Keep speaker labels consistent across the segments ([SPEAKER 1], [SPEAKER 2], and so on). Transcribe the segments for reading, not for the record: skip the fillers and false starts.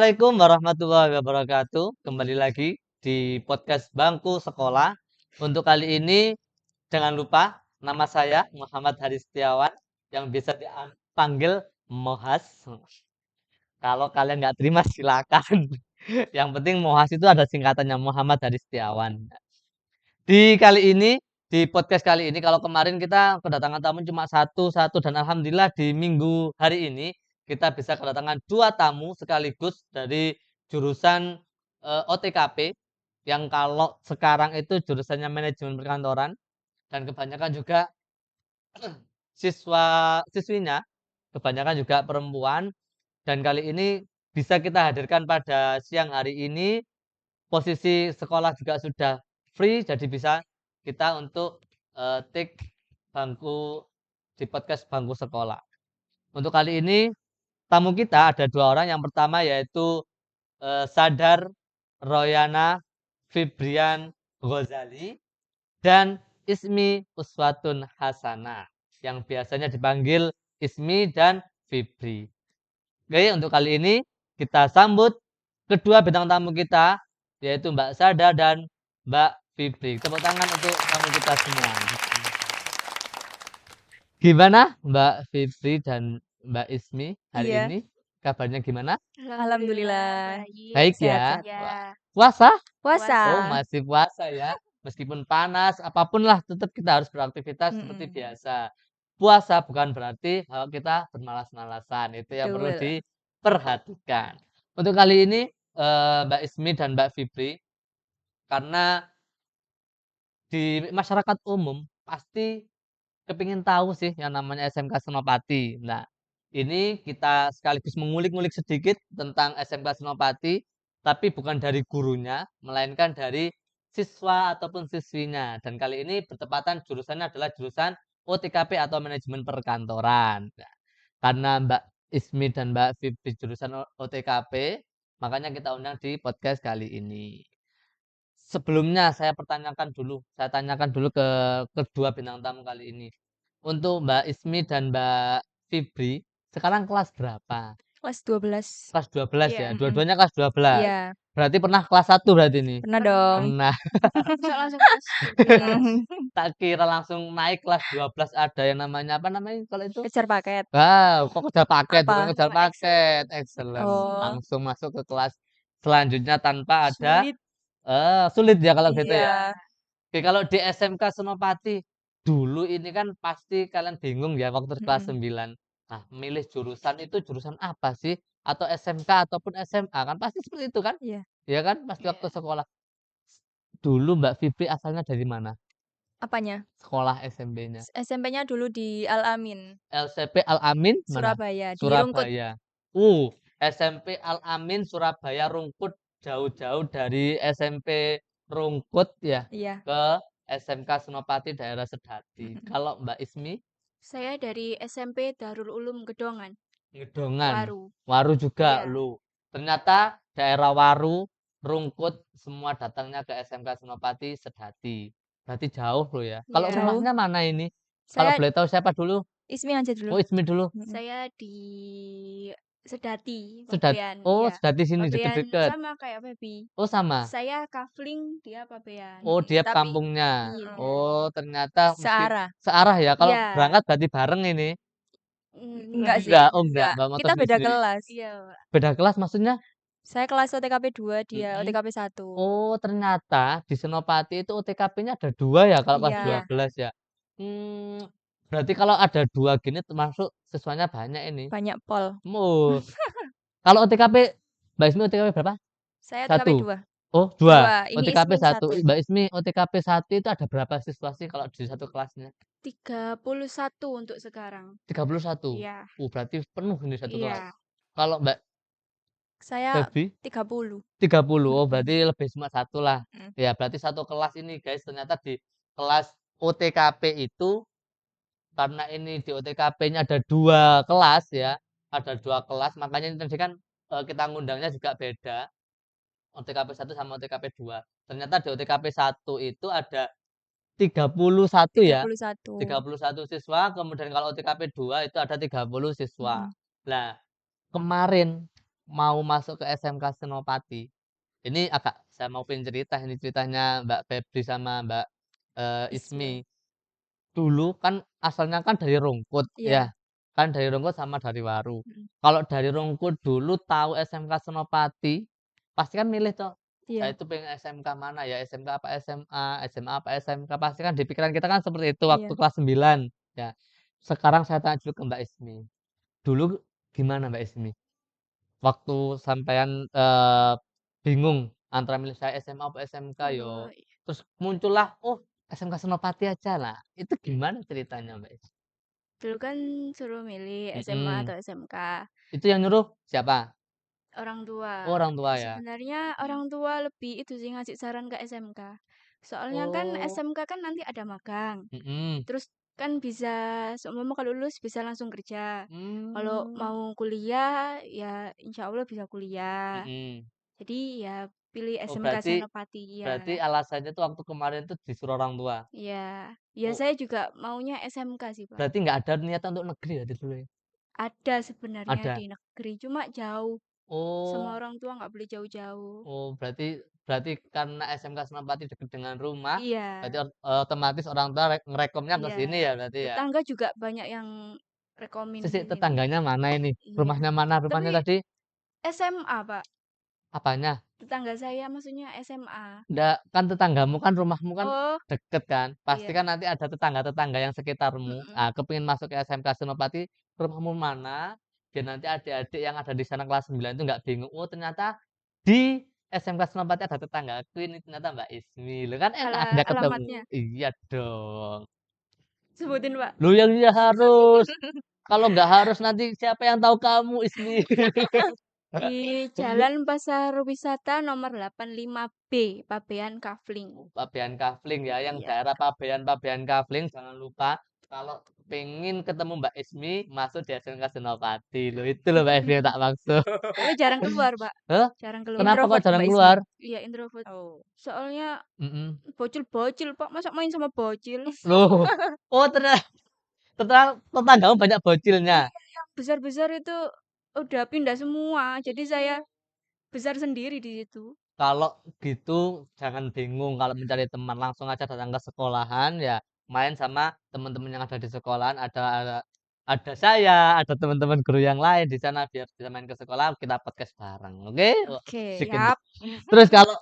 [SPEAKER 1] Assalamualaikum warahmatullahi wabarakatuh. Kembali lagi di podcast Bangku Sekolah. Untuk kali ini jangan lupa nama saya Muhammad Haris Setiawan yang bisa dipanggil Mohas. Kalau kalian nggak terima silakan. Yang penting Mohas itu ada singkatannya Muhammad Haris Setiawan. Di kali ini, di podcast kali ini, kalau kemarin kita kedatangan tamu cuma satu dan alhamdulillah di minggu hari ini kita bisa kedatangan 2 tamu sekaligus dari jurusan, OTKP yang kalau sekarang itu jurusannya manajemen perkantoran dan kebanyakan juga siswinya kebanyakan juga perempuan dan kali ini bisa kita hadirkan pada siang hari ini. Posisi sekolah juga sudah free, jadi bisa kita untuk, take bangku di podcast Bangku Sekolah. Untuk kali ini, tamu kita ada 2 orang, yang pertama yaitu, Sadar Royana Fibrian Ghazali dan Ismi Uswatun Hasanah, yang biasanya dipanggil Ismi dan Fibri. Oke, untuk kali ini kita sambut kedua bintang tamu kita, yaitu Mbak Sada dan Mbak Fibri. Tepuk tangan untuk tamu kita semua. Gimana Mbak Fibri dan Mbak Ismi hari
[SPEAKER 2] Iya.
[SPEAKER 1] ini? Kabarnya gimana?
[SPEAKER 2] Alhamdulillah.
[SPEAKER 1] Baik
[SPEAKER 2] Sehat-sehat.
[SPEAKER 1] ya?
[SPEAKER 3] Ya,
[SPEAKER 1] Puasa?
[SPEAKER 2] Puasa.
[SPEAKER 1] Oh, masih puasa ya. Meskipun panas, apapun lah tetap kita harus beraktivitas seperti biasa. Puasa bukan berarti kalau kita bermalas-malasan. Itu yang perlu
[SPEAKER 2] Betul.
[SPEAKER 1] diperhatikan. Untuk kali ini, Mbak Ismi dan Mbak Fibri, karena di masyarakat umum pasti kepingin tahu sih yang namanya SMK Senopati. Nah, ini kita sekaligus mengulik-ngulik sedikit tentang SMK Senopati, tapi bukan dari gurunya, melainkan dari siswa ataupun siswinya. Dan kali ini bertepatan jurusannya adalah jurusan OTKP atau manajemen perkantoran. Nah, karena Mbak Ismi dan Mbak Fibri jurusan OTKP, makanya kita undang di podcast kali ini. Sebelumnya saya tanyakan dulu ke kedua bintang tamu kali ini. Untuk Mbak Ismi dan Mbak Fibri, sekarang kelas berapa?
[SPEAKER 2] Kelas 12.
[SPEAKER 1] Kelas 12
[SPEAKER 3] Iya.
[SPEAKER 1] ya? Dua-duanya kelas 12?
[SPEAKER 2] Iya.
[SPEAKER 1] Berarti pernah kelas 1 berarti ini?
[SPEAKER 2] Pernah dong.
[SPEAKER 1] Pernah.
[SPEAKER 3] Bisa langsung kelas 12.
[SPEAKER 1] Tak kira langsung naik kelas 12 ada yang namanya, apa namanya kalau itu?
[SPEAKER 2] Kejar paket.
[SPEAKER 1] Wow, kok kejar paket, bukan
[SPEAKER 2] Apa?
[SPEAKER 1] kejar
[SPEAKER 3] Oh,
[SPEAKER 1] paket. Excellent.
[SPEAKER 2] Oh.
[SPEAKER 1] Langsung masuk ke kelas selanjutnya tanpa ada
[SPEAKER 3] Sulit.
[SPEAKER 1] sulit ya kalau gitu ya?
[SPEAKER 2] Iya.
[SPEAKER 1] Oke, kalau di SMK Senopati, dulu ini kan pasti kalian bingung ya waktu kelas 9. Nah, milih jurusan itu jurusan apa sih? Atau SMK ataupun SMA, kan pasti seperti itu kan?
[SPEAKER 2] Iya.
[SPEAKER 1] Iya kan? Pasti waktu
[SPEAKER 3] Iya.
[SPEAKER 1] sekolah. Dulu Mbak Fibri asalnya dari mana?
[SPEAKER 2] Apanya?
[SPEAKER 1] Sekolah SMP-nya?
[SPEAKER 2] SMP-nya dulu di Al-Amin,
[SPEAKER 1] LCP Al-Amin mana?
[SPEAKER 2] Surabaya, di Rungkut.
[SPEAKER 1] Surabaya. SMP Al-Amin Surabaya Rungkut, jauh-jauh dari SMP Rungkut ya
[SPEAKER 2] Iya.
[SPEAKER 1] ke SMK Senopati daerah Sedati. Kalau Mbak Ismi?
[SPEAKER 3] Saya dari SMP Darul Ulum Gedongan,
[SPEAKER 1] Ngedongan.
[SPEAKER 3] Waru.
[SPEAKER 1] Waru juga
[SPEAKER 3] Iya.
[SPEAKER 1] lu. Ternyata daerah Waru, Rungkut semua datangnya ke SMK Senopati Sedati. Berarti jauh loh ya. Kalau
[SPEAKER 3] Iya.
[SPEAKER 2] Jauh.
[SPEAKER 1] rumahnya mana ini? Kalau
[SPEAKER 2] Saya
[SPEAKER 1] boleh tahu siapa dulu?
[SPEAKER 2] Ismi aja
[SPEAKER 1] Oh,
[SPEAKER 2] dulu.
[SPEAKER 1] Ismi dulu.
[SPEAKER 3] Saya di Sedati,
[SPEAKER 1] Sedat
[SPEAKER 3] Pabean.
[SPEAKER 1] oh,
[SPEAKER 3] Iya.
[SPEAKER 1] Sedati sini
[SPEAKER 3] Pabean
[SPEAKER 1] deket-deket.
[SPEAKER 3] sama kayak Febi.
[SPEAKER 1] Oh, sama.
[SPEAKER 3] Saya Kafling, dia Pabean.
[SPEAKER 1] Oh, dia
[SPEAKER 2] Tapi
[SPEAKER 1] kampungnya.
[SPEAKER 3] Iya.
[SPEAKER 1] Oh, ternyata
[SPEAKER 2] searah.
[SPEAKER 1] searah ya. Kalau
[SPEAKER 3] Iya.
[SPEAKER 1] berangkat berarti bareng ini.
[SPEAKER 2] Enggak sih.
[SPEAKER 1] Enggak, oh enggak, Mbak motor
[SPEAKER 2] Kita beda
[SPEAKER 1] sendiri-sendiri.
[SPEAKER 2] kelas.
[SPEAKER 3] Iya, Pak.
[SPEAKER 1] Beda kelas maksudnya?
[SPEAKER 2] Saya kelas OTKP 2, dia
[SPEAKER 1] Mhm.
[SPEAKER 2] OTKP 1.
[SPEAKER 1] Oh, ternyata di Senopati itu OTKP-nya ada 2 ya kalau kelas
[SPEAKER 2] Iya.
[SPEAKER 1] 12 ya? Berarti kalau ada 2 gini termasuk siswanya banyak ini.
[SPEAKER 2] Banyak pol.
[SPEAKER 1] Oh, kalau OTKP Mbak Ismi OTKP berapa?
[SPEAKER 2] Saya OTKP
[SPEAKER 1] 1?
[SPEAKER 2] 2.
[SPEAKER 1] Oh, 2.
[SPEAKER 2] 2. Ini
[SPEAKER 1] OTKP
[SPEAKER 2] Ismi
[SPEAKER 1] 1.
[SPEAKER 2] 1.
[SPEAKER 1] Mbak Ismi OTKP 1 itu ada berapa siswa sih kalau di satu kelasnya?
[SPEAKER 3] 31 untuk sekarang.
[SPEAKER 1] 31?
[SPEAKER 3] Iya.
[SPEAKER 1] Berarti penuh ini satu kelas.
[SPEAKER 3] Iya.
[SPEAKER 1] Kalau Mbak
[SPEAKER 2] Saya
[SPEAKER 1] Febi?
[SPEAKER 2] 30.
[SPEAKER 1] 30. Oh, berarti lebih cuma 1 lah.
[SPEAKER 2] Mhm.
[SPEAKER 1] Ya, berarti satu kelas ini guys, ternyata di kelas OTKP itu karena ini di OTKP-nya ada 2 kelas ya, ada 2 kelas, makanya ini tadi kan, kita ngundangnya juga beda, OTKP 1 sama OTKP 2. Ternyata di OTKP 1 itu ada 31 ya,
[SPEAKER 2] 31.
[SPEAKER 1] 31 siswa, kemudian kalau OTKP 2 itu ada 30 siswa.
[SPEAKER 2] Mhm.
[SPEAKER 1] Nah, kemarin mau masuk ke SMK Senopati, ini agak saya mau pengen cerita ini ceritanya Mbak Febri sama Mbak, Ismi.
[SPEAKER 2] Ismi.
[SPEAKER 1] Dulu kan asalnya kan dari Rungkut ya,
[SPEAKER 2] Iya.
[SPEAKER 1] kan dari Rungkut sama dari Waru.
[SPEAKER 2] Mhm.
[SPEAKER 1] Kalau dari Rungkut dulu tahu SMK Senopati, pasti kan milih tuh, saya
[SPEAKER 2] Iya.
[SPEAKER 1] itu pengen SMK mana ya, SMK apa SMA, SMA apa SMK, pasti kan di pikiran kita kan seperti itu waktu
[SPEAKER 2] Iya.
[SPEAKER 1] kelas 9 ya. Sekarang saya tanya dulu ke Mbak Ismi, dulu gimana Mbak Ismi? Waktu sampean, bingung antara milih saya SMA apa SMK
[SPEAKER 3] Oh,
[SPEAKER 1] yo, terus muncullah, "Oh, SMK Senopati aja lah." Itu gimana ceritanya, Mbak Is?
[SPEAKER 3] dulu kan suruh milih SMA
[SPEAKER 1] Mhm.
[SPEAKER 3] atau SMK,
[SPEAKER 1] Itu yang nyuruh siapa?
[SPEAKER 3] orang
[SPEAKER 1] Oh,
[SPEAKER 3] tua.
[SPEAKER 1] orang tua ya?
[SPEAKER 3] Sebenarnya orang tua lebih itu sih ngasih saran ke SMK. Soalnya kan
[SPEAKER 1] Oh,
[SPEAKER 3] SMK kan nanti ada magang.
[SPEAKER 1] mhm.
[SPEAKER 3] Terus kan bisa seumpama kalau lulus bisa langsung kerja. Kalau
[SPEAKER 1] Mmm,
[SPEAKER 3] mau kuliah ya insya Allah bisa kuliah.
[SPEAKER 1] mhm.
[SPEAKER 3] Jadi ya pilih
[SPEAKER 1] Oh,
[SPEAKER 3] SMK
[SPEAKER 1] berarti
[SPEAKER 3] Senopati
[SPEAKER 1] berarti
[SPEAKER 3] ya.
[SPEAKER 1] alasannya tuh waktu kemarin tuh disuruh orang tua?
[SPEAKER 3] Ya, ya
[SPEAKER 1] Oh,
[SPEAKER 3] saya juga maunya SMK sih, Pak.
[SPEAKER 1] berarti nggak ada niatan untuk negeri ya dulu ya?
[SPEAKER 3] Ada sebenarnya
[SPEAKER 1] Ada?
[SPEAKER 3] di negeri, cuma jauh. Sama
[SPEAKER 1] Oh.
[SPEAKER 3] orang tua nggak boleh jauh-jauh.
[SPEAKER 1] Oh, berarti berarti karena SMK Senopati dekat dengan rumah, berarti
[SPEAKER 3] Iya,
[SPEAKER 1] otomatis orang tua ngerekomnya ke
[SPEAKER 3] iya.
[SPEAKER 1] sini ya berarti ya?
[SPEAKER 3] Tetangga juga banyak yang rekomen
[SPEAKER 1] Sisi
[SPEAKER 3] ke sini.
[SPEAKER 1] tetangganya mana ini?
[SPEAKER 3] Iya.
[SPEAKER 1] Rumahnya mana?
[SPEAKER 3] Tapi
[SPEAKER 1] Rumahnya tadi
[SPEAKER 3] SMA, Pak.
[SPEAKER 1] apanya?
[SPEAKER 3] Tetangga saya maksudnya SMA.
[SPEAKER 1] Nggak, kan tetanggamu kan rumahmu kan
[SPEAKER 3] Oh,
[SPEAKER 1] deket kan? Pasti
[SPEAKER 3] iya.
[SPEAKER 1] kan nanti ada tetangga-tetangga yang sekitarmu.
[SPEAKER 3] Mm-mm.
[SPEAKER 1] Ah, kepengin masuk ke SMK Senopati, rumahmu mana? Biar nanti adik-adik yang ada di sana kelas 9 itu nggak bingung, "Oh, ternyata di SMK Senopati ada tetanggaku ini ternyata Mbak Ismi." Loh kan enak akhirnya ketemu.
[SPEAKER 3] Alamatnya.
[SPEAKER 1] Iya dong.
[SPEAKER 3] Sebutin, Pak.
[SPEAKER 1] Loh yang iya harus. Kalau nggak harus nanti siapa yang tahu kamu, Ismi?
[SPEAKER 3] Di Jalan Pasar Wisata nomor 85B, Pabean Kafling.
[SPEAKER 1] Pabean Kafling ya, yang
[SPEAKER 3] Iya.
[SPEAKER 1] daerah Pabean Kafling jangan lupa kalau pengen ketemu Mbak Ismi masuk di SMK Senopati. Loh itu loh Mbak Ismi yang tak maksud.
[SPEAKER 3] Tapi jarang keluar, Pak.
[SPEAKER 1] Hah?
[SPEAKER 3] Jarang keluar.
[SPEAKER 1] Kenapa kok
[SPEAKER 2] Introvert
[SPEAKER 1] jarang
[SPEAKER 2] Mbak Ismi?
[SPEAKER 1] keluar?
[SPEAKER 3] Iya, introvert.
[SPEAKER 2] Oh.
[SPEAKER 3] Soalnya
[SPEAKER 1] Mhm.
[SPEAKER 3] bocil-bocil, Pak. Masa main sama bocil?
[SPEAKER 1] Loh, oh ternyata tetanggamu banyak bocilnya?
[SPEAKER 3] Iya, yang besar-besar itu udah pindah semua. Jadi saya besar sendiri di situ.
[SPEAKER 1] Kalau gitu jangan bingung kalau mencari teman, langsung aja datang ke sekolahan ya, main sama teman-teman yang ada di sekolahan, ada saya, ada teman-teman guru yang lain di sana biar bisa main ke sekolah, kita podcast bareng, oke? Wah,
[SPEAKER 3] Oke,
[SPEAKER 1] asik ini.
[SPEAKER 3] yap.
[SPEAKER 1] Terus kalau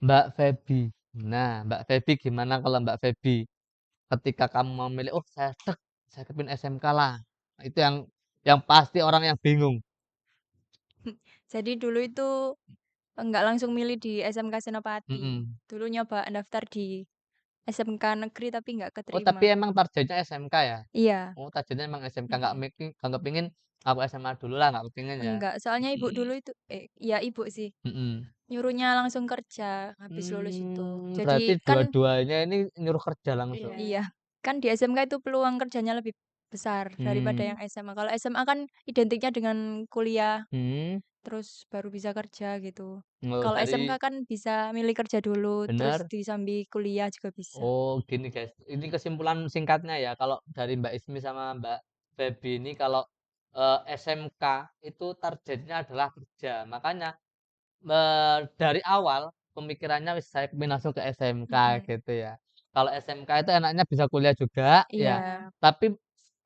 [SPEAKER 1] Mbak Feby, nah Mbak Feby gimana kalau Mbak Feby ketika kamu mau milih, "Oh saya kepilih SMK lah." Itu yang pasti orang yang bingung.
[SPEAKER 2] Jadi dulu itu enggak langsung milih di SMK Senopati.
[SPEAKER 1] Mhm.
[SPEAKER 2] Dulu nyoba daftar di SMK negeri tapi nggak
[SPEAKER 1] Oh tapi
[SPEAKER 2] keterima.
[SPEAKER 1] emang targetnya SMK ya?
[SPEAKER 2] Iya.
[SPEAKER 1] Oh, targetnya emang SMK,
[SPEAKER 3] Mm-mm.
[SPEAKER 1] nggak kepingin, "Aku SMA dulu lah," nggak kepingin ya?
[SPEAKER 2] Enggak, soalnya ibu dulu itu iya ibu sih,
[SPEAKER 1] Mhm.
[SPEAKER 2] nyuruhnya langsung kerja habis lulus itu.
[SPEAKER 1] Berarti
[SPEAKER 2] Jadi kan
[SPEAKER 1] dua-duanya ini nyuruh kerja langsung?
[SPEAKER 3] Iya.
[SPEAKER 2] iya, kan di SMK itu peluang kerjanya lebih besar daripada
[SPEAKER 1] Mmm,
[SPEAKER 2] yang SMA. Kalau SMA kan identiknya dengan kuliah,
[SPEAKER 1] mhm,
[SPEAKER 2] terus baru bisa kerja gitu.
[SPEAKER 1] oh
[SPEAKER 2] Kalau SMK
[SPEAKER 1] dari
[SPEAKER 2] kan bisa milih kerja dulu, terus
[SPEAKER 1] bener?
[SPEAKER 2] disambi kuliah juga bisa.
[SPEAKER 1] Oh gini guys, ini kesimpulan singkatnya ya, kalau dari Mbak Ismi sama Mbak Feby ini kalau, SMK itu targetnya adalah kerja, makanya, dari awal pemikirannya wis saya pengen langsung ke SMK
[SPEAKER 2] Mhm.
[SPEAKER 1] gitu ya. Kalau SMK itu enaknya bisa kuliah juga ya,
[SPEAKER 2] Iya,
[SPEAKER 1] tapi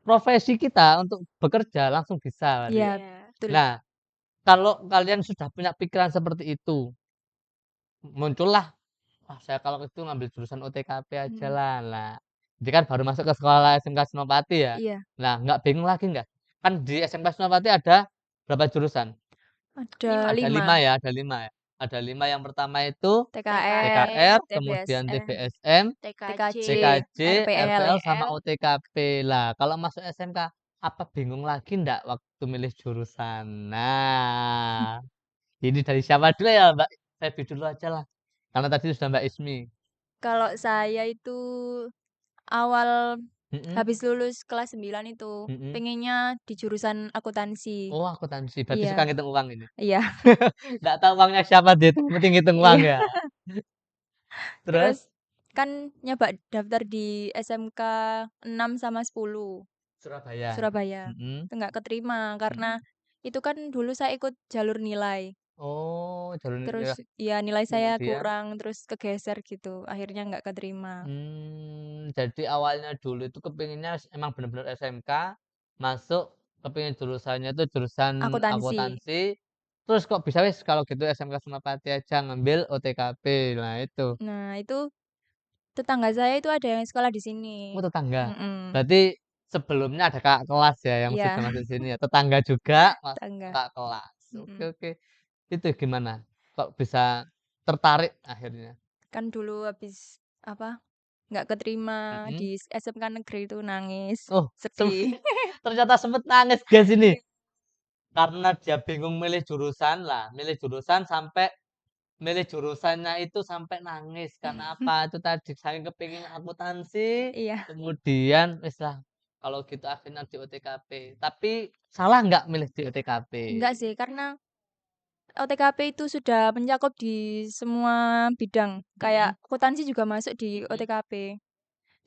[SPEAKER 1] profesi kita untuk bekerja langsung bisa berarti.
[SPEAKER 2] iya,
[SPEAKER 3] Iya.
[SPEAKER 2] betul.
[SPEAKER 1] Nah, kalau kalian sudah punya pikiran seperti itu, muncullah, "Wah, saya kalau itu ngambil jurusan OTKP aja
[SPEAKER 2] Mhm.
[SPEAKER 1] lah." Lah, jadi kan baru masuk ke sekolah SMK Senopati ya.
[SPEAKER 2] Iya,
[SPEAKER 1] Nah, nggak bingung lagi nggak? Kan di SMK Senopati ada berapa jurusan?
[SPEAKER 2] ada
[SPEAKER 3] 5.
[SPEAKER 1] Ada
[SPEAKER 2] 5,
[SPEAKER 1] 5 ya, ada 5 ya. Ada 5, yang pertama itu
[SPEAKER 2] TKR,
[SPEAKER 1] TKR,
[SPEAKER 3] TKR,
[SPEAKER 1] kemudian
[SPEAKER 2] TBSM,
[SPEAKER 1] TBSM,
[SPEAKER 3] TKJ,
[SPEAKER 2] TKJ,
[SPEAKER 1] TKJ,
[SPEAKER 2] RPL.
[SPEAKER 1] RPL, sama
[SPEAKER 3] RPL.
[SPEAKER 1] OTKP. Lah, kalau masuk SMK, apa bingung lagi ndak waktu milih jurusan? Nah, ini dari siapa dulu ya, Mbak Feby dulu aja lah, karena tadi sudah Mbak Ismi.
[SPEAKER 2] Kalau saya itu awal
[SPEAKER 1] Mhm,
[SPEAKER 2] habis lulus kelas 9 itu,
[SPEAKER 1] mhm.
[SPEAKER 2] pengennya di jurusan akuntansi.
[SPEAKER 1] Oh, akuntansi, berarti suka
[SPEAKER 2] Iya,
[SPEAKER 1] ngitung uang ini?
[SPEAKER 2] iya,
[SPEAKER 1] Nggak tahu uangnya siapa dihitung, yang penting ngitung uang
[SPEAKER 2] iya.
[SPEAKER 1] ya?
[SPEAKER 2] Terus
[SPEAKER 1] Terus?
[SPEAKER 2] kan nyoba daftar di SMK 6 sama 10
[SPEAKER 1] Surabaya?
[SPEAKER 2] Surabaya.
[SPEAKER 1] Mhm,
[SPEAKER 2] Itu nggak keterima karena
[SPEAKER 1] mhm.
[SPEAKER 2] Itu kan dulu saya ikut jalur nilai,
[SPEAKER 1] Oh, jalur
[SPEAKER 2] terus
[SPEAKER 1] ya,
[SPEAKER 2] ya nilai saya
[SPEAKER 1] kemudian
[SPEAKER 2] kurang, terus kegeser gitu, akhirnya nggak keterima.
[SPEAKER 1] jadi awalnya dulu itu kepinginnya emang bener-bener SMK, masuk kepingin jurusannya itu jurusan
[SPEAKER 2] Akuntansi.
[SPEAKER 1] akuntansi, terus kok bisa wis kalau gitu SMK Senopati aja ngambil OTKP, nah itu.
[SPEAKER 2] Nah, itu tetangga saya itu ada yang sekolah di sini.
[SPEAKER 1] Oh, tetangga.
[SPEAKER 2] Mhm,
[SPEAKER 1] Berarti sebelumnya ada kakak kelas ya yang
[SPEAKER 2] iya,
[SPEAKER 1] sudah masuk sini ya, tetangga juga
[SPEAKER 2] tetangga.
[SPEAKER 1] kakak kelas. Oke
[SPEAKER 2] Mhm.
[SPEAKER 1] oke. Itu gimana? Kok bisa tertarik akhirnya?
[SPEAKER 2] Kan dulu habis apa, nggak keterima
[SPEAKER 1] Mhm.
[SPEAKER 2] di SMK negeri itu nangis,
[SPEAKER 1] Oh,
[SPEAKER 2] sedih.
[SPEAKER 1] ternyata sempet nangis guys ini.
[SPEAKER 2] Iya.
[SPEAKER 1] Karena dia bingung milih jurusan lah, milih jurusan sampai milih jurusannya itu sampai nangis, karena apa, itu tadi saking kepingin akuntansi,
[SPEAKER 2] Iya.
[SPEAKER 1] kemudian wis lah, kalau gitu akhirnya di OTKP. Tapi salah nggak milih di OTKP?
[SPEAKER 2] Enggak sih, karena OTKP itu sudah mencakup di semua bidang,
[SPEAKER 1] Mhm
[SPEAKER 2] kayak akuntansi juga masuk di
[SPEAKER 1] mhm.
[SPEAKER 2] OTKP.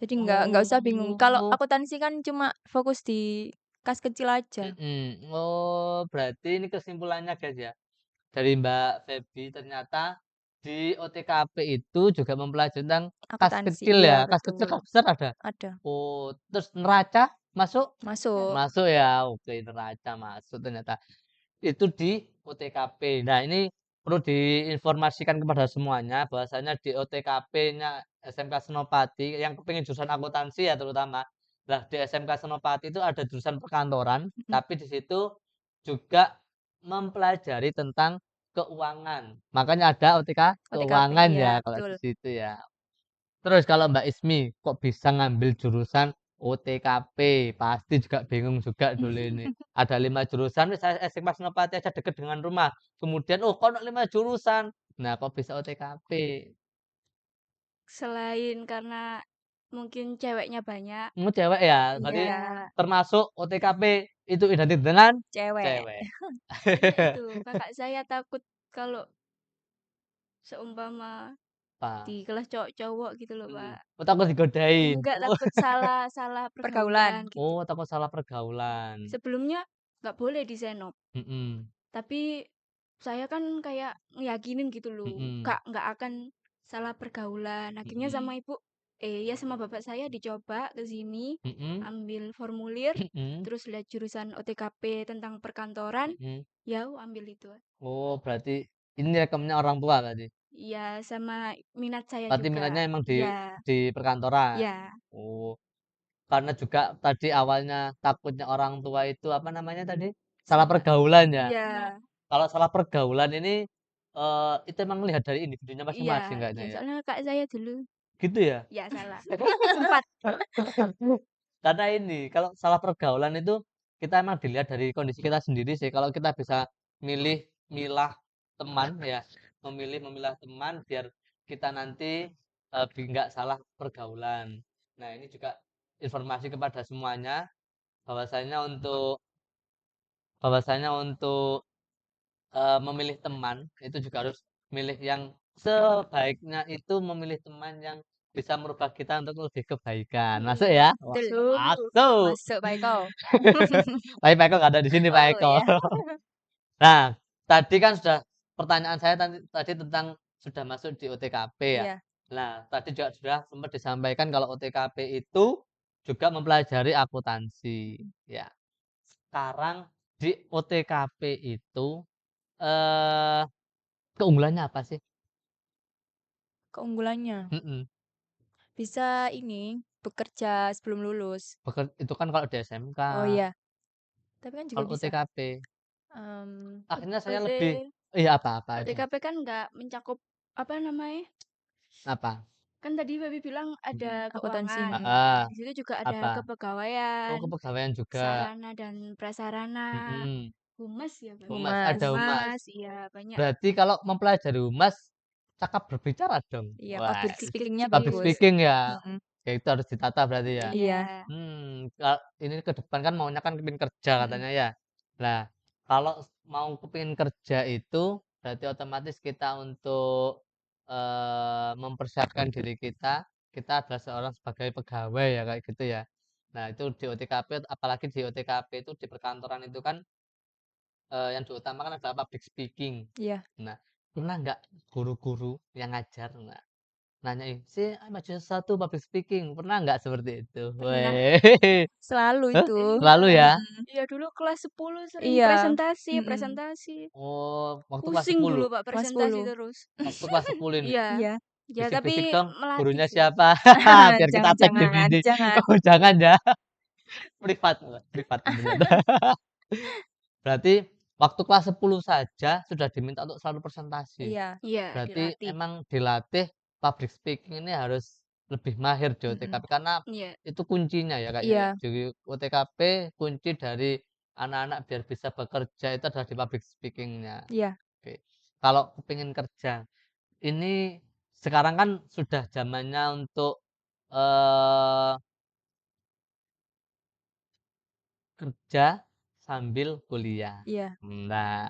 [SPEAKER 2] Jadi nggak usah bingung. Kalau
[SPEAKER 1] Oh,
[SPEAKER 2] akuntansi kan cuma fokus di kas kecil aja,
[SPEAKER 1] mhm. Oh, berarti ini kesimpulannya guys ya, dari Mbak Feby ternyata di OTKP itu juga mempelajari tentang kas
[SPEAKER 2] akuntansi.
[SPEAKER 1] kecil
[SPEAKER 2] Iya,
[SPEAKER 1] ya, kas kecil,
[SPEAKER 2] betul.
[SPEAKER 1] kas besar ada?
[SPEAKER 2] Ada,
[SPEAKER 1] Oh, terus neraca masuk?
[SPEAKER 2] masuk.
[SPEAKER 1] Masuk ya? Oke, neraca masuk ternyata. Itu di OTKP. Nah, ini perlu diinformasikan kepada semuanya bahwasanya di OTKP-nya SMK Senopati yang kepingin jurusan akuntansi ya terutama. Nah, di SMK Senopati itu ada jurusan perkantoran,
[SPEAKER 2] Mhm,
[SPEAKER 1] tapi di situ juga mempelajari tentang keuangan. Makanya ada OTK
[SPEAKER 2] OTKP,
[SPEAKER 1] keuangan
[SPEAKER 2] iya,
[SPEAKER 1] ya kalau
[SPEAKER 2] betul.
[SPEAKER 1] di situ ya. Terus kalau Mbak Ismi, kok bisa ngambil jurusan OTKP? Pasti juga bingung juga dulu ini. Ada 5 jurusan, wis SMA Senopati aja deket dengan rumah. Kemudian, oh kok ono 5 jurusan? Nah, kok bisa OTKP?
[SPEAKER 3] Selain karena mungkin ceweknya banyak,
[SPEAKER 1] Cewek ya? Berarti
[SPEAKER 3] iya,
[SPEAKER 1] termasuk OTKP itu identik dengan
[SPEAKER 2] Cewek.
[SPEAKER 1] cewek.
[SPEAKER 3] karena itu kakak saya takut kalau seumpama
[SPEAKER 1] Apa?
[SPEAKER 3] di kelas cowok-cowok gitu loh,
[SPEAKER 1] Mhm.
[SPEAKER 3] Pak.
[SPEAKER 1] Oh, takut digodain?
[SPEAKER 3] Enggak,
[SPEAKER 1] Oh.
[SPEAKER 3] takut salah salah
[SPEAKER 2] Pergaulan.
[SPEAKER 3] pergaulan gitu.
[SPEAKER 1] Oh, takut salah pergaulan.
[SPEAKER 3] Sebelumnya nggak boleh di senop,
[SPEAKER 1] Mhm
[SPEAKER 3] tapi saya kan kayak ngeyakinin gitu loh,
[SPEAKER 1] mhm
[SPEAKER 3] nggak akan salah pergaulan. Akhirnya
[SPEAKER 1] mhm
[SPEAKER 3] sama ibu, ya sama bapak saya dicoba ke sini,
[SPEAKER 1] mhm
[SPEAKER 3] ambil formulir,
[SPEAKER 1] mhm
[SPEAKER 3] terus lihat jurusan OTKP tentang perkantoran,
[SPEAKER 1] mhm.
[SPEAKER 3] ya ambil itu.
[SPEAKER 1] Oh, berarti ini rekomnya orang tua berarti?
[SPEAKER 3] Iya, sama minat saya
[SPEAKER 1] Berarti
[SPEAKER 3] juga.
[SPEAKER 1] minatnya emang
[SPEAKER 3] Iya,
[SPEAKER 1] di perkantoran?
[SPEAKER 3] iya,
[SPEAKER 1] Oh, karena juga tadi awalnya takutnya orang tua itu, apa namanya tadi, salah
[SPEAKER 3] salah.
[SPEAKER 1] pergaulan ya?
[SPEAKER 3] Iya,
[SPEAKER 1] Kalau salah pergaulan ini, itu emang melihat dari individunya
[SPEAKER 3] iya,
[SPEAKER 1] masing-masing
[SPEAKER 3] iya.
[SPEAKER 1] kayaknya ya?
[SPEAKER 3] Soalnya kak saya dulu,
[SPEAKER 1] Gitu ya?
[SPEAKER 3] ya salah. Sempat.
[SPEAKER 1] Karena ini, kalau salah pergaulan itu kita emang dilihat dari kondisi kita sendiri sih. Kalau kita bisa milah teman ya, memilah teman biar kita nanti nggak salah pergaulan. Nah, ini juga informasi kepada semuanya bahwasanya untuk memilih teman itu juga harus milih yang sebaiknya itu memilih teman yang bisa merubah kita untuk lebih kebaikan. Masuk
[SPEAKER 3] Iya,
[SPEAKER 1] ya? Wah,
[SPEAKER 2] Betul.
[SPEAKER 3] masuk.
[SPEAKER 1] masuk.
[SPEAKER 2] Masuk, Pak Eko.
[SPEAKER 1] Tapi Pak Eko nggak ada di sini, Pak
[SPEAKER 2] Oh,
[SPEAKER 1] Eko.
[SPEAKER 2] iya.
[SPEAKER 1] Nah, tadi kan sudah pertanyaan saya tadi tentang sudah masuk di OTKP ya.
[SPEAKER 2] Iya.
[SPEAKER 1] Nah, tadi juga sudah sempat disampaikan kalau OTKP itu juga mempelajari akuntansi, ya. Sekarang di OTKP itu, eee, keunggulannya apa sih?
[SPEAKER 2] Keunggulannya,
[SPEAKER 1] Mhm,
[SPEAKER 2] bisa ini, bekerja sebelum lulus.
[SPEAKER 1] itu kan kalau di SMK.
[SPEAKER 2] Oh, iya, tapi kan juga
[SPEAKER 1] Kalau
[SPEAKER 2] bisa.
[SPEAKER 1] OTKP,
[SPEAKER 2] Mmm,
[SPEAKER 1] akhirnya saya
[SPEAKER 3] OT
[SPEAKER 1] lebih iya, apa aja?
[SPEAKER 3] OTKP kan nggak mencakup apa namanya,
[SPEAKER 1] Apa?
[SPEAKER 3] kan tadi Baby bilang ada
[SPEAKER 2] akuntansi,
[SPEAKER 3] keuangan.
[SPEAKER 2] mhm.
[SPEAKER 3] Nah,
[SPEAKER 1] Heeh,
[SPEAKER 3] di situ juga ada
[SPEAKER 1] apa? Oh,
[SPEAKER 3] kepegawaian,
[SPEAKER 1] kepegawaian juga.
[SPEAKER 3] sarana dan prasarana,
[SPEAKER 1] Mhm,
[SPEAKER 3] humas ya, Baby?
[SPEAKER 1] humas,
[SPEAKER 2] Humas.
[SPEAKER 1] ada humas.
[SPEAKER 3] Humas, iya banyak.
[SPEAKER 1] Berarti kalau mempelajari humas, cakap berbicara dong?
[SPEAKER 2] Iya,
[SPEAKER 1] Wah,
[SPEAKER 2] public speaking-nya
[SPEAKER 1] public
[SPEAKER 2] bagus.
[SPEAKER 1] speaking ya?
[SPEAKER 2] Mhm.
[SPEAKER 1] Ya itu harus ditata berarti ya?
[SPEAKER 2] Iya.
[SPEAKER 3] Iya.
[SPEAKER 1] Ini ke depan kan maunya kan kepingin kerja
[SPEAKER 2] Mhm.
[SPEAKER 1] katanya ya. Nah, kalau mau kepingin kerja itu berarti otomatis kita untuk, mempersiapkan diri kita, kita adalah seorang sebagai pegawai ya kayak gitu ya. Nah itu di OTKP apalagi di OTKP itu di perkantoran itu kan, yang diutamakan adalah public speaking.
[SPEAKER 2] Iya.
[SPEAKER 1] Nah, pernah nggak guru-guru yang ngajar, nanyain, "Si, maju satu public speaking," pernah nggak seperti itu?
[SPEAKER 3] Pernah.
[SPEAKER 1] Weh.
[SPEAKER 2] Selalu
[SPEAKER 1] Hah?
[SPEAKER 2] itu.
[SPEAKER 1] Selalu ya?
[SPEAKER 2] Mhm.
[SPEAKER 3] Iya dulu kelas 10 sering
[SPEAKER 2] Iya.
[SPEAKER 3] presentasi.
[SPEAKER 1] Oh, waktu kelas
[SPEAKER 3] Pusing
[SPEAKER 1] 10?
[SPEAKER 3] dulu Pak
[SPEAKER 2] Kelas
[SPEAKER 3] presentasi
[SPEAKER 2] 10.
[SPEAKER 3] terus.
[SPEAKER 1] Waktu kelas 10 ini?
[SPEAKER 3] Iya.
[SPEAKER 2] Iya.
[SPEAKER 3] Ya
[SPEAKER 1] Bisik-bisik
[SPEAKER 3] tapi
[SPEAKER 1] dong,
[SPEAKER 3] melatih
[SPEAKER 1] gurunya
[SPEAKER 3] sih.
[SPEAKER 1] siapa? Biar kita tag di
[SPEAKER 2] Jangan, jangan.
[SPEAKER 1] Oh, jangan ya. Privat, privat ternyata. Berarti waktu kelas 10 saja sudah diminta untuk selalu presentasi.
[SPEAKER 2] Iya.
[SPEAKER 3] Iya,
[SPEAKER 1] Berarti
[SPEAKER 3] dilatih.
[SPEAKER 1] emang dilatih public speaking ini harus lebih mahir di OTKP karena
[SPEAKER 3] Iya.
[SPEAKER 1] itu kuncinya ya, Kak, ya.
[SPEAKER 2] Iya.
[SPEAKER 1] Di OTKP kunci dari anak-anak biar bisa bekerja itu adalah di public speaking-nya.
[SPEAKER 2] Iya.
[SPEAKER 1] Oke. Kalau kepingin kerja, ini sekarang kan sudah zamannya untuk, eee, kerja sambil kuliah.
[SPEAKER 2] Iya.
[SPEAKER 1] Nah,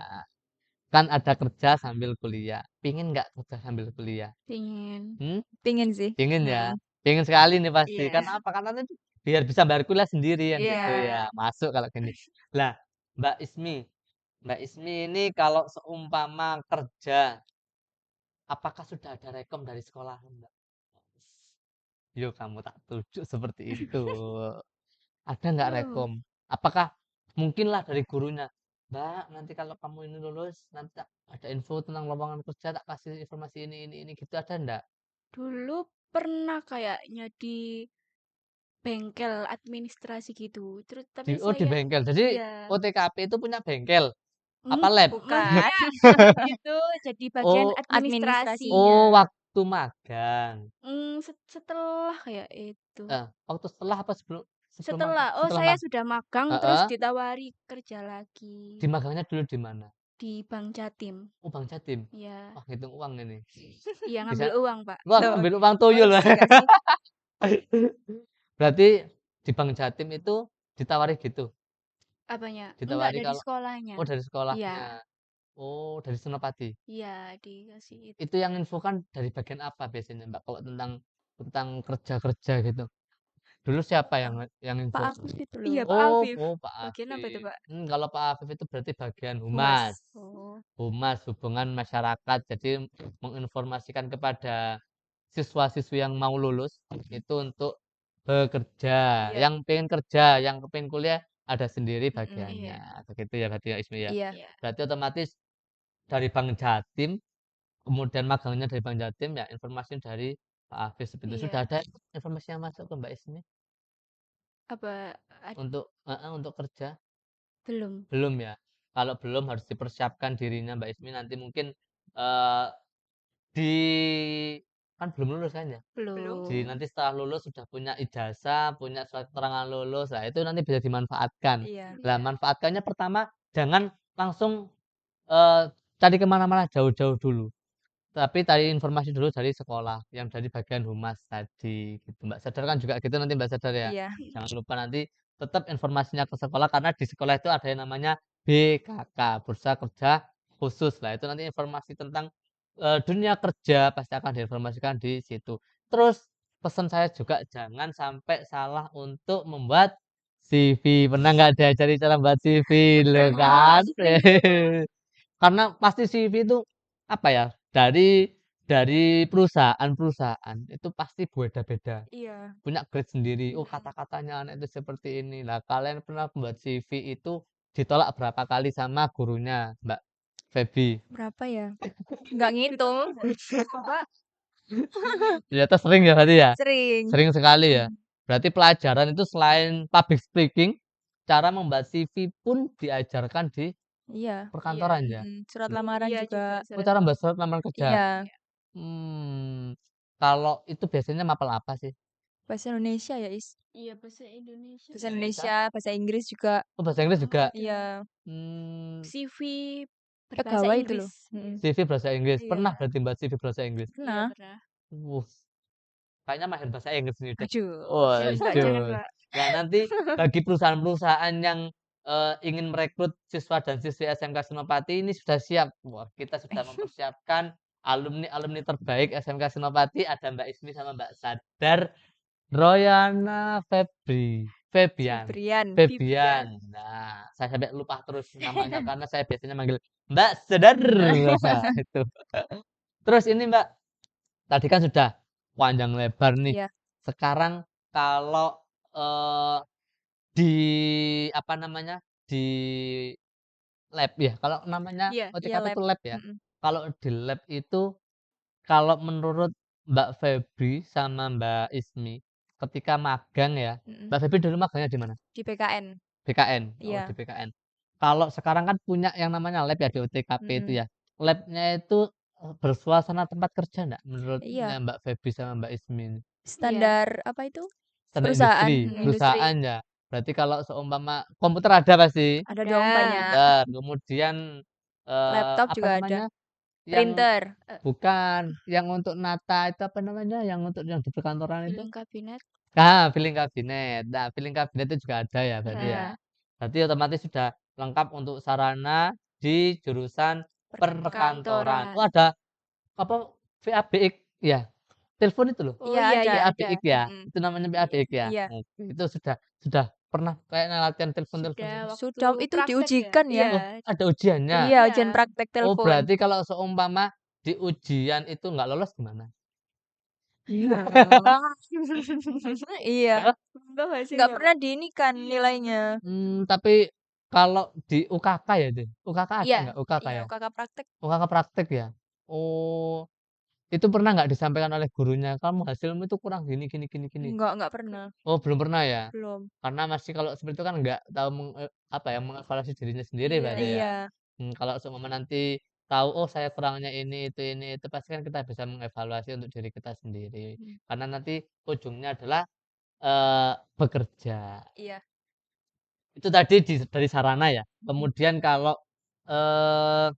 [SPEAKER 1] kan ada kerja sambil kuliah. Pingin nggak kerja sambil kuliah?
[SPEAKER 3] Pingin.
[SPEAKER 2] Pingin sih.
[SPEAKER 1] Pingin ya?
[SPEAKER 2] Mhm.
[SPEAKER 1] Pingin sekali nih pasti.
[SPEAKER 3] Iya.
[SPEAKER 1] Kan apa, kan nanti biar bisa bayar kuliah sendiri yang gitu
[SPEAKER 3] Iya.
[SPEAKER 1] ya, masuk kalau gini. Lah, Mbak Ismi Mbak Ismi ini kalau seumpama kerja, apakah sudah ada rekom dari sekolah, Mbak? Yo kamu tak tunjuk seperti itu. Ada nggak
[SPEAKER 3] Oh,
[SPEAKER 1] rekom? Apakah mungkinlah dari gurunya, "Mbak, nanti kalau kamu ini lulus, nanti tak ada info tentang lowongan kerja, tak kasih informasi ini," gitu ada ndak?
[SPEAKER 3] dulu pernah kayaknya di bengkel administrasi gitu. Terus tapi
[SPEAKER 1] Di
[SPEAKER 3] saya
[SPEAKER 1] bengkel. Jadi
[SPEAKER 3] iya.
[SPEAKER 1] OTKP itu punya bengkel? Apa lab?
[SPEAKER 2] Bukan.
[SPEAKER 3] Maksudnya itu jadi bagian
[SPEAKER 1] Oh
[SPEAKER 3] administrasinya.
[SPEAKER 1] oh waktu magang.
[SPEAKER 3] Setelah kayak itu.
[SPEAKER 1] Waktu setelah apa sebelum magang?
[SPEAKER 3] Setelah, oh
[SPEAKER 1] Setelah
[SPEAKER 3] saya sudah magang terus
[SPEAKER 1] heeh,
[SPEAKER 3] ditawari kerja lagi
[SPEAKER 1] di magangnya dulu di mana?
[SPEAKER 3] di Bank Jatim.
[SPEAKER 1] Oh, Bank Jatim.
[SPEAKER 3] Iya.
[SPEAKER 1] Wah, ngitung uang ini.
[SPEAKER 3] Iya ngambil
[SPEAKER 1] Bisa
[SPEAKER 3] uang, Pak.
[SPEAKER 1] wah,
[SPEAKER 2] Loh,
[SPEAKER 1] ambil uang tuyul.
[SPEAKER 2] korupsi nggak sih?
[SPEAKER 1] Berarti di Bank Jatim itu ditawari gitu?
[SPEAKER 3] Apanya? Enggak
[SPEAKER 1] Ditawari
[SPEAKER 3] dari
[SPEAKER 1] kalau
[SPEAKER 3] sekolahnya.
[SPEAKER 1] oh dari
[SPEAKER 3] Iya.
[SPEAKER 1] sekolahnya. Oh, dari Senopati.
[SPEAKER 3] Iya, dikasih itu.
[SPEAKER 1] Itu yang infokan dari bagian apa biasanya, Mbak, kalau tentang kerja-kerja gitu? Dulu siapa yang
[SPEAKER 2] Pak
[SPEAKER 1] info?
[SPEAKER 2] Afif itu
[SPEAKER 3] Iya,
[SPEAKER 2] loh.
[SPEAKER 3] Pak
[SPEAKER 1] Oh
[SPEAKER 3] Afif.
[SPEAKER 1] oh, Pak
[SPEAKER 3] Bagian apa itu,
[SPEAKER 1] Afif.
[SPEAKER 3] Pak?
[SPEAKER 1] Kalau Pak Afif itu berarti bagian
[SPEAKER 3] Humas.
[SPEAKER 1] humas.
[SPEAKER 3] Oh.
[SPEAKER 1] Humas, hubungan masyarakat. Jadi menginformasikan kepada siswa-siswi yang mau lulus itu untuk bekerja.
[SPEAKER 3] Iya.
[SPEAKER 1] Yang pengen kerja, yang pengen kuliah ada sendiri
[SPEAKER 3] Iya.
[SPEAKER 1] bagiannya. Begitu ya berarti ya Ismi ya.
[SPEAKER 2] Iya.
[SPEAKER 3] Iya.
[SPEAKER 1] Berarti otomatis dari Bank Jatim, kemudian magangnya dari Bank Jatim ya informasi dari Pak Afif seperti itu.
[SPEAKER 3] Iya.
[SPEAKER 1] Sudah ada informasi yang masuk ke Mbak Ismi
[SPEAKER 3] Apa
[SPEAKER 1] untuk kerja?
[SPEAKER 3] belum?
[SPEAKER 1] Belum ya? Kalau belum harus dipersiapkan dirinya Mbak Ismi nanti mungkin, eee, di kan belum lulus kan ya? Jadi
[SPEAKER 3] Belum.
[SPEAKER 1] nanti setelah lulus sudah punya ijazah, punya surat keterangan lulus, nah itu nanti bisa dimanfaatkan.
[SPEAKER 2] Iya.
[SPEAKER 1] Lah
[SPEAKER 3] Iya.
[SPEAKER 1] manfaatkannya pertama jangan langsung, cari ke mana-mana jauh-jauh dulu, tapi cari informasi dulu dari sekolah yang dari bagian humas tadi gitu, Mbak. Sadar kan juga gitu nanti Mbak sadar ya?
[SPEAKER 2] Iya.
[SPEAKER 1] Jangan lupa nanti tetap informasinya ke sekolah karena di sekolah itu ada yang namanya BKK, Bursa Kerja Khusus. Lah itu nanti informasi tentang, dunia kerja pasti akan diinformasikan di situ. Terus pesan saya juga jangan sampai salah untuk membuat CV. Pernah nggak diajari cara membuat CV loh
[SPEAKER 3] Pernah,
[SPEAKER 1] kan?
[SPEAKER 3] sering banget.
[SPEAKER 1] Karena pasti CV itu apa ya, dari perusahaan-perusahaan itu pasti beda-beda,
[SPEAKER 2] Iya.
[SPEAKER 1] punya grade sendiri. Oh,
[SPEAKER 3] Mhm.
[SPEAKER 1] kata-katanya anak itu seperti ini. Lah, kalian pernah membuat CV itu ditolak berapa kali sama gurunya, Mbak Feby?
[SPEAKER 2] Berapa ya? Nggak ngitung.
[SPEAKER 3] Pak,
[SPEAKER 1] Ternyata sering ya berarti ya?
[SPEAKER 2] Sering.
[SPEAKER 1] Sering sekali ya? Berarti pelajaran itu selain public speaking, cara membuat CV pun diajarkan di
[SPEAKER 2] Iya.
[SPEAKER 3] iya.
[SPEAKER 1] perkantoran ya?
[SPEAKER 2] Surat lamaran
[SPEAKER 3] Iya juga
[SPEAKER 2] juga.
[SPEAKER 1] Oh,
[SPEAKER 3] surat
[SPEAKER 1] cara membuat
[SPEAKER 3] lamaran.
[SPEAKER 1] surat lamar kerja?
[SPEAKER 2] Iya.
[SPEAKER 3] Iya.
[SPEAKER 1] Hmm, kalau itu biasanya mapel apa sih?
[SPEAKER 2] Bahasa Indonesia ya, Is?
[SPEAKER 3] Iya, bahasa Indonesia.
[SPEAKER 2] Bahasa
[SPEAKER 1] Bisa?
[SPEAKER 2] Indonesia, bahasa Inggris juga.
[SPEAKER 1] Oh, bahasa Inggris juga?
[SPEAKER 3] Ada
[SPEAKER 2] Iya.
[SPEAKER 1] Hmm,
[SPEAKER 3] CV berbahasa
[SPEAKER 2] Pegawai itu loh.
[SPEAKER 3] Inggris.
[SPEAKER 1] CV bahasa Inggris. Pernah
[SPEAKER 2] Iya.
[SPEAKER 1] berarti membuat CV bahasa Inggris?
[SPEAKER 3] Iya,
[SPEAKER 2] Pernah.
[SPEAKER 3] pernah.
[SPEAKER 1] Wuh, kayaknya mahir bahasa Inggris ini deh.
[SPEAKER 2] Aduh.
[SPEAKER 3] Ya enggak, jangan,
[SPEAKER 1] Waduh.
[SPEAKER 3] Pak.
[SPEAKER 1] Nah, nanti bagi perusahaan-perusahaan yang, ingin merekrut siswa dan siswi SMK Senopati ini sudah siap. Wah, kita sudah mempersiapkan alumni-alumni terbaik SMK Senopati, ada Mbak Ismi sama Mbak Sadar Royana Febri. Febian.
[SPEAKER 2] Febrian.
[SPEAKER 1] Febian. Nah, saya sampai lupa terus namanya karena saya biasanya manggil Mbak Sedar. Nah, itu. Terus ini Mbak, tadi kan sudah panjang lebar nih.
[SPEAKER 2] Iya.
[SPEAKER 1] Sekarang kalau di apa namanya? Di lab ya, kalau namanya
[SPEAKER 3] Iya.
[SPEAKER 2] Iya,
[SPEAKER 1] OTKP
[SPEAKER 2] lab.
[SPEAKER 1] itu lab ya.
[SPEAKER 2] Mhm.
[SPEAKER 1] Kalau di lab itu kalau menurut Mbak Febri sama Mbak Ismi ketika magang ya,
[SPEAKER 2] Mhm.
[SPEAKER 1] Mbak Febri dulu magangnya di mana?
[SPEAKER 2] Di PKN.
[SPEAKER 1] BKN. Oh,
[SPEAKER 2] Iya.
[SPEAKER 1] di BKN. Kalau sekarang kan punya yang namanya lab ya di OTKP itu
[SPEAKER 2] Mhm.
[SPEAKER 1] ya. Labnya itu bersuasana tempat kerja enggak menurutnya
[SPEAKER 2] Iya.
[SPEAKER 1] Mbak Febri sama Mbak Ismi ini?
[SPEAKER 2] Standar apa itu?
[SPEAKER 1] Standar
[SPEAKER 2] Perusahaan.
[SPEAKER 1] industri,
[SPEAKER 2] Industri.
[SPEAKER 1] perusahaan ya. Berarti kalau seumpama komputer ada pasti.
[SPEAKER 2] Ada dong banyak.
[SPEAKER 1] Komputer, kemudian
[SPEAKER 2] Laptop
[SPEAKER 1] apa
[SPEAKER 2] juga ada.
[SPEAKER 1] namanya? Yang
[SPEAKER 2] Printer.
[SPEAKER 1] bukan, yang untuk nata itu apa namanya? Yang untuk yang di perkantoran itu?
[SPEAKER 3] Filing kabinet.
[SPEAKER 1] Nah, filing kabinet. Nah, filing kabinet itu juga ada ya berarti ya.
[SPEAKER 2] Iya.
[SPEAKER 1] Berarti otomatis sudah lengkap untuk sarana di jurusan perkantoran. Oh, ada apa VABX ya? Telepon itu loh.
[SPEAKER 3] Oh,
[SPEAKER 2] Iya,
[SPEAKER 3] iya
[SPEAKER 2] ada.
[SPEAKER 3] iya ada.
[SPEAKER 1] VABX ya?
[SPEAKER 2] Mhm.
[SPEAKER 1] Itu namanya
[SPEAKER 3] Iya.
[SPEAKER 1] VABX ya?
[SPEAKER 2] Iya.
[SPEAKER 1] Oke, itu sudah pernah kayaknya latihan telepon-telepon
[SPEAKER 3] Sudah
[SPEAKER 1] gitu?
[SPEAKER 3] waktu
[SPEAKER 2] Sudah itu
[SPEAKER 3] praktek
[SPEAKER 2] diujikan ya.
[SPEAKER 3] Iya.
[SPEAKER 1] Oh, ada ujiannya?
[SPEAKER 2] Iya,
[SPEAKER 3] Iya.
[SPEAKER 2] ujian praktek
[SPEAKER 1] Oh,
[SPEAKER 2] telepon.
[SPEAKER 1] berarti kalau seumpama di ujian itu nggak lolos gimana?
[SPEAKER 2] Iya.
[SPEAKER 1] Hah?
[SPEAKER 3] Enggak
[SPEAKER 2] Nggak
[SPEAKER 3] hasilnya,
[SPEAKER 2] pernah
[SPEAKER 3] Pak.
[SPEAKER 2] di ini kan nilainya.
[SPEAKER 1] Tapi kalau di UKK ya deh? UKK ada
[SPEAKER 3] Iya.
[SPEAKER 1] nggak UKK
[SPEAKER 2] Iya,
[SPEAKER 1] ya?
[SPEAKER 2] UKK praktek.
[SPEAKER 1] UKK praktek ya? Oh, itu pernah nggak disampaikan oleh gurunya, "Kamu hasilmu itu kurang gini gini gini gini."
[SPEAKER 2] Enggak pernah.
[SPEAKER 1] Oh, belum pernah ya?
[SPEAKER 2] Belum.
[SPEAKER 1] Karena masih kalau seperti itu kan nggak tahu apa ya, mengevaluasi dirinya sendiri
[SPEAKER 3] Iya.
[SPEAKER 1] berarti ya?
[SPEAKER 2] Iya.
[SPEAKER 1] Kalau seumpama nanti tahu, "Oh, saya kurangnya ini, itu," pasti kan kita bisa mengevaluasi untuk diri kita sendiri.
[SPEAKER 2] Mhm.
[SPEAKER 1] Karena nanti ujungnya adalah, bekerja.
[SPEAKER 2] Iya.
[SPEAKER 1] Itu tadi dari sarana ya. Kemudian kalau, eee,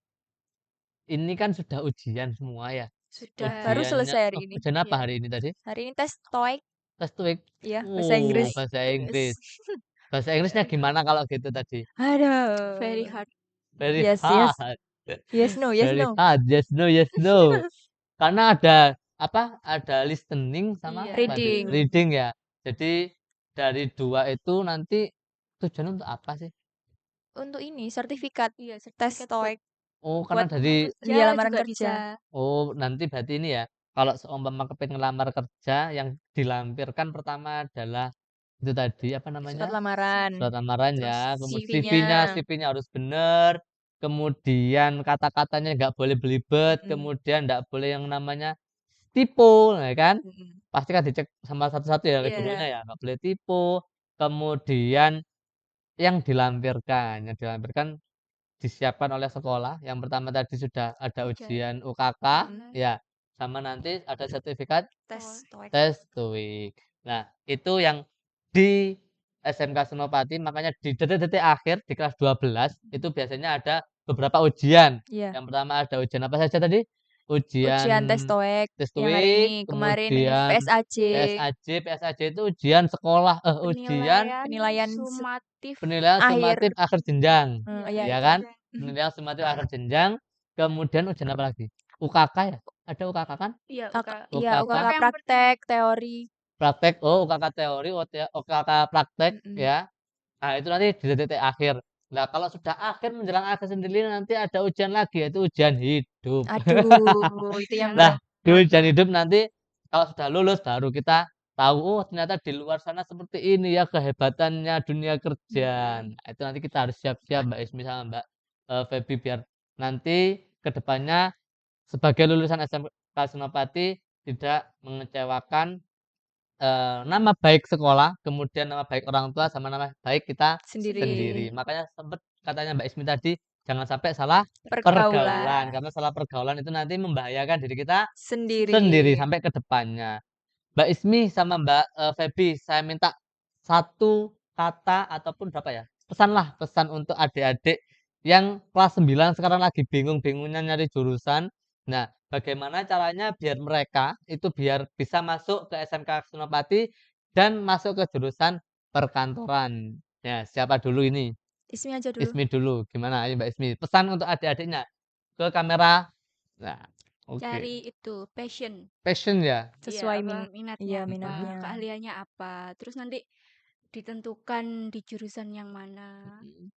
[SPEAKER 1] ini kan sudah ujian semua ya.
[SPEAKER 2] Sudah. Baru
[SPEAKER 1] Ujiannya
[SPEAKER 2] selesai hari ini.
[SPEAKER 1] ujian apa
[SPEAKER 3] Iya.
[SPEAKER 1] hari ini tadi?
[SPEAKER 2] Hari ini tes TOEIC.
[SPEAKER 1] Tes TOEIC?
[SPEAKER 2] Iya, bahasa Inggris.
[SPEAKER 1] Bahasa Inggris. Bahasa Inggrisnya gimana kalau gitu tadi?
[SPEAKER 2] Aduh.
[SPEAKER 3] Very hard.
[SPEAKER 1] Very
[SPEAKER 2] Yes, yes.
[SPEAKER 1] hard.
[SPEAKER 2] Yes, no, yes,
[SPEAKER 1] Very
[SPEAKER 2] no.
[SPEAKER 1] hard. Yes, no, yes, no. Karena ada apa? Ada listening sama
[SPEAKER 3] Iya.
[SPEAKER 1] apa tadi?
[SPEAKER 2] Reading.
[SPEAKER 1] Reading ya. Jadi dari 2 itu nanti tujuannya untuk apa sih?
[SPEAKER 2] Untuk ini sertifikat
[SPEAKER 3] Iya,
[SPEAKER 2] tes
[SPEAKER 3] sertifikat buat
[SPEAKER 2] TOEIC
[SPEAKER 1] Oh, karena
[SPEAKER 2] buat
[SPEAKER 1] dari
[SPEAKER 3] kerja
[SPEAKER 2] iya lamaran
[SPEAKER 3] juga
[SPEAKER 2] kerja.
[SPEAKER 3] bisa.
[SPEAKER 1] oh, nanti berarti ini ya, kalau seumpama kepengen ngelamar kerja yang dilampirkan pertama adalah itu tadi, apa
[SPEAKER 2] Surat
[SPEAKER 1] namanya?
[SPEAKER 2] lamaran.
[SPEAKER 1] Surat lamaran
[SPEAKER 2] Terus
[SPEAKER 1] ya,
[SPEAKER 2] CV-nya.
[SPEAKER 1] CV-nya harus bener, kemudian kata-katanya nggak boleh belibet,
[SPEAKER 2] Mhm.
[SPEAKER 1] kemudian nggak boleh yang namanya tipu, ya kan?
[SPEAKER 2] Mhm.
[SPEAKER 1] Pasti kan dicek sama satu-satu ya oleh
[SPEAKER 3] Iya.
[SPEAKER 1] gurunya ya, nggak boleh tipu. Kemudian yang dilampirkan disiapkan oleh sekolah, yang pertama tadi sudah ada ujian UKK,
[SPEAKER 2] Mhm.
[SPEAKER 1] ya, sama nanti ada sertifikat
[SPEAKER 2] Tes TOEIC.
[SPEAKER 1] tes TOEIC. Nah, itu yang di SMK Senopati, makanya di detik-detik akhir di kelas 12 itu biasanya ada beberapa ujian.
[SPEAKER 2] Iya.
[SPEAKER 1] Yang pertama ada ujian apa saja tadi? Ujian
[SPEAKER 2] Ujian tes TOEIC
[SPEAKER 1] tes
[SPEAKER 2] yang hari
[SPEAKER 1] TOEIC,
[SPEAKER 2] ini. Kemarin ini
[SPEAKER 1] kemudian
[SPEAKER 2] PSAJ.
[SPEAKER 1] PSAJ itu ujian sekolah, ujian
[SPEAKER 2] Penilaian
[SPEAKER 3] sumatif
[SPEAKER 1] penilaian
[SPEAKER 2] akhir.
[SPEAKER 1] sumatif akhir jenjang,
[SPEAKER 2] Iya
[SPEAKER 1] ya
[SPEAKER 2] itu.
[SPEAKER 1] kan? Penilaian sumatif akhir jenjang, kemudian ujian apa lagi? UKK ya? Ada UKK kan?
[SPEAKER 3] Iya,
[SPEAKER 2] Iya,
[SPEAKER 1] UKK
[SPEAKER 2] UKK praktek, teori.
[SPEAKER 1] praktek, UKK teori, UKK praktek
[SPEAKER 2] Mhm.
[SPEAKER 1] ya. Nah, itu nanti di detik akhir. Nah, kalau sudah akhir menjelang akhir sendiri nanti ada ujian lagi yaitu ujian hidup.
[SPEAKER 2] Aduh, itu yang
[SPEAKER 1] Nah, di
[SPEAKER 2] berat.
[SPEAKER 1] ujian hidup nanti kalau sudah lulus baru kita tahu, oh ternyata di luar sana seperti ini ya kehebatannya dunia kerja. Nah, itu nanti kita harus siap-siap Mbak Ismi sama Mbak Feby biar nanti ke depannya sebagai lulusan SMK Senopati tidak mengecewakan nama baik sekolah, kemudian nama baik orang tua sama nama baik kita
[SPEAKER 2] Sendiri.
[SPEAKER 1] sendiri. Makanya sempet katanya Mbak Ismi tadi jangan sampai salah
[SPEAKER 2] Pergaulan.
[SPEAKER 1] pergaulan, karena salah pergaulan itu nanti membahayakan diri kita
[SPEAKER 2] Sendiri.
[SPEAKER 1] sendiri sampai ke depannya. Mbak Ismi sama Mbak Feby, saya minta satu kata ataupun berapa ya? Pesan untuk adik-adik yang kelas 9 sekarang lagi bingung-bingungnya nyari jurusan. Nah, bagaimana caranya biar mereka itu biar bisa masuk ke SMK Senopati dan masuk ke jurusan perkantoran. Ya, siapa dulu ini?
[SPEAKER 2] Ismi aja dulu.
[SPEAKER 1] Ismi dulu. Gimana? Ayo Mbak Ismi. Pesan untuk adik-adiknya ke kamera. Nah, oke.
[SPEAKER 3] cari itu passion.
[SPEAKER 1] Passion ya.
[SPEAKER 2] Sesuai
[SPEAKER 3] Iya, apa minatnya
[SPEAKER 2] iya,
[SPEAKER 3] apa,
[SPEAKER 2] minatnya.
[SPEAKER 3] keahliannya apa. Terus nanti ditentukan di jurusan yang mana,
[SPEAKER 1] Mhm.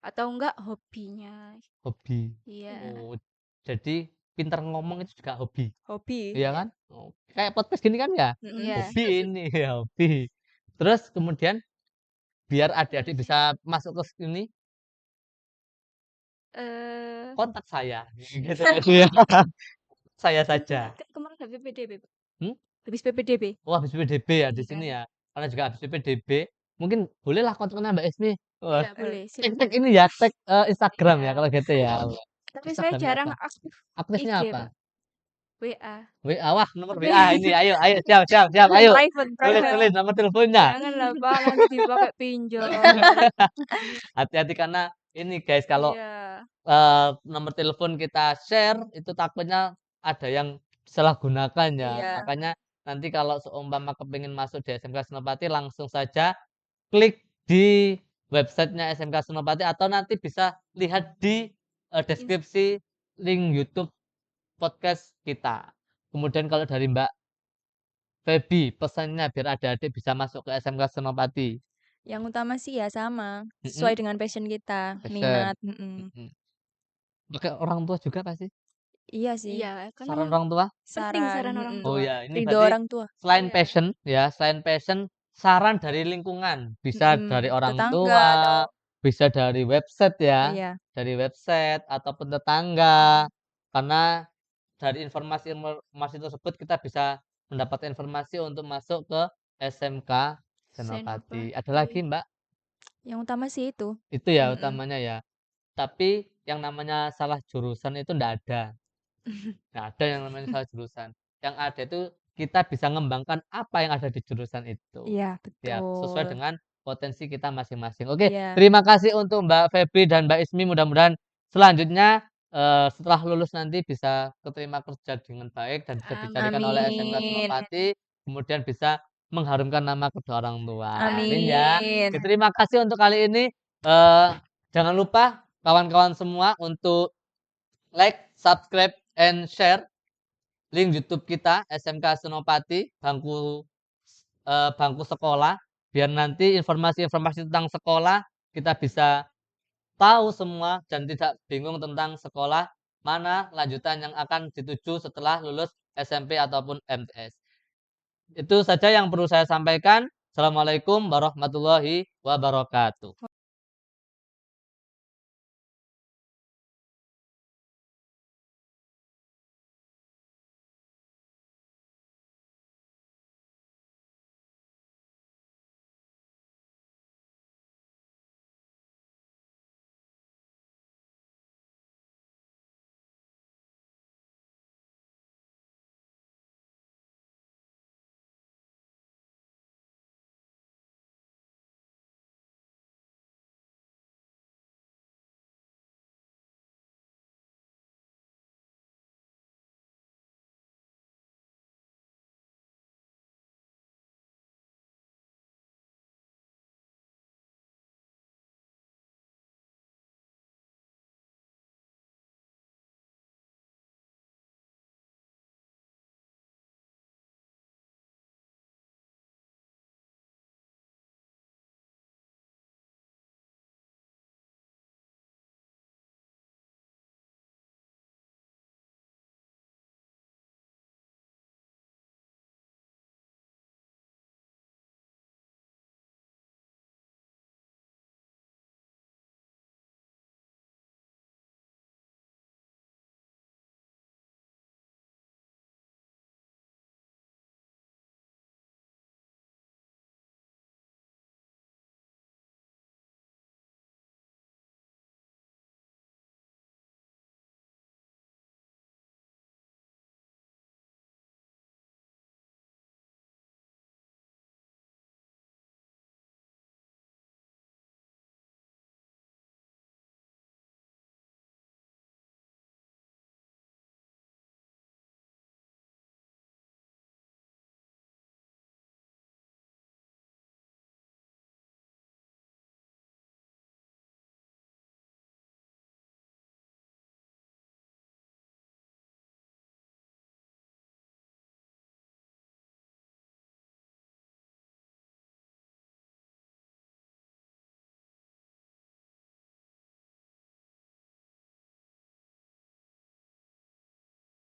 [SPEAKER 3] atau enggak hobinya.
[SPEAKER 1] Hobi.
[SPEAKER 3] Iya,
[SPEAKER 1] Oh, jadi pinter ngomong itu juga hobi,
[SPEAKER 2] Hobi.
[SPEAKER 1] iya
[SPEAKER 3] iya,
[SPEAKER 1] kan? Oh, kayak podcast gini kan ya,
[SPEAKER 2] Mhm.
[SPEAKER 3] iya.
[SPEAKER 1] hobi ini, ya hobi. Terus kemudian biar adik-adik
[SPEAKER 3] Terus
[SPEAKER 1] bisa masuk ke sini,
[SPEAKER 3] eh
[SPEAKER 1] kontak saya, gitu ya. Saya saja.
[SPEAKER 3] kan kemarin habis PPDB, Pak.
[SPEAKER 1] Hmm?
[SPEAKER 3] Habis PPDB.
[SPEAKER 1] Oh, habis PDB ya di
[SPEAKER 3] Iya.
[SPEAKER 1] sini ya? Karena juga habis PDB, mungkin bolehlah kontaknya Mbak Ismi. Wah,
[SPEAKER 3] Iya, boleh,
[SPEAKER 1] tag-tag
[SPEAKER 3] silakan.
[SPEAKER 1] ini ya, tag, Instagram ya
[SPEAKER 3] Iya.
[SPEAKER 1] kalau gitu ya.
[SPEAKER 3] Tapi saya
[SPEAKER 1] Instagram-nya
[SPEAKER 3] jarang
[SPEAKER 1] apa?
[SPEAKER 3] aktif
[SPEAKER 1] Aktifnya
[SPEAKER 3] IG,
[SPEAKER 1] apa?
[SPEAKER 3] Pak. WA.
[SPEAKER 1] WA, wah nomor
[SPEAKER 3] Tapi
[SPEAKER 1] WA ini, ayo ayo, siap siap siap, ayo.
[SPEAKER 2] Private
[SPEAKER 1] Tulis
[SPEAKER 2] private.
[SPEAKER 1] tulis nomor teleponnya.
[SPEAKER 3] janganlah, Pak, nanti dipakai pinjol.
[SPEAKER 1] Hati-hati karena ini guys, kalau,
[SPEAKER 3] Iya.
[SPEAKER 1] nomor telepon kita share, itu takutnya ada yang disalahgunakan ya.
[SPEAKER 2] Iya.
[SPEAKER 1] Makanya nanti kalau seumpama kepengin masuk di SMK Senopati, langsung saja klik di websitenya SMK Senopati atau nanti bisa lihat di,
[SPEAKER 3] Ins
[SPEAKER 1] deskripsi link YouTube podcast kita. Kemudian kalau dari Mbak Feby, pesannya biar adik-adik bisa masuk ke SMK Senopati.
[SPEAKER 2] Yang utama sih ya sama,
[SPEAKER 1] Mhm,
[SPEAKER 2] sesuai dengan passion kita,
[SPEAKER 1] passion,
[SPEAKER 2] minat, mhm.
[SPEAKER 1] mhm. Pakai orang tua juga pasti?
[SPEAKER 2] Iya sih,
[SPEAKER 3] iya, kan
[SPEAKER 1] Saran
[SPEAKER 3] emang
[SPEAKER 1] orang tua?
[SPEAKER 3] penting
[SPEAKER 2] saran,
[SPEAKER 3] saran orang
[SPEAKER 1] Oh
[SPEAKER 3] tua.
[SPEAKER 1] ya, ini
[SPEAKER 2] ridho
[SPEAKER 1] berarti
[SPEAKER 2] orang tua,
[SPEAKER 1] selain
[SPEAKER 3] Iya.
[SPEAKER 1] passion ya, selain passion, saran dari lingkungan. Bisa dari orang
[SPEAKER 2] tetangga atau
[SPEAKER 1] tua, bisa dari website ya,
[SPEAKER 2] iya,
[SPEAKER 1] dari website ataupun tetangga. Karena dari informasi-informasi tersebut kita bisa mendapat informasi untuk masuk ke SMK Senopati. Ada lagi,
[SPEAKER 3] Senopati.
[SPEAKER 1] Mbak?
[SPEAKER 2] yang utama sih itu,
[SPEAKER 1] Itu ya
[SPEAKER 2] mhm.
[SPEAKER 1] utamanya ya. Tapi yang namanya salah jurusan itu ndak ada. Nggak ada yang namanya salah jurusan. Yang ada itu kita bisa ngembangkan apa yang ada di jurusan itu.
[SPEAKER 2] Iya
[SPEAKER 1] Ya, sesuai
[SPEAKER 2] betul,
[SPEAKER 1] dengan potensi kita masing-masing. Oke,
[SPEAKER 2] iya,
[SPEAKER 1] terima kasih untuk Mbak Feby dan Mbak Ismi. Mudah-mudahan selanjutnya, setelah lulus nanti bisa keterima kerja dengan baik dan bisa dicarikan oleh SMK
[SPEAKER 2] amin,
[SPEAKER 1] Senopati, kemudian bisa mengharumkan nama kedua orang tua. Amin ya.
[SPEAKER 2] amin,
[SPEAKER 1] Oke, terima kasih untuk kali ini. Jangan lupa kawan-kawan semua untuk like, subscribe, and share link YouTube kita SMK Senopati bangku sekolah, biar nanti informasi-informasi tentang sekolah kita bisa tahu semua dan tidak bingung tentang sekolah mana lanjutan yang akan dituju setelah lulus SMP ataupun MTS. Itu saja yang perlu saya sampaikan. Assalamualaikum warahmatullahi wabarakatuh.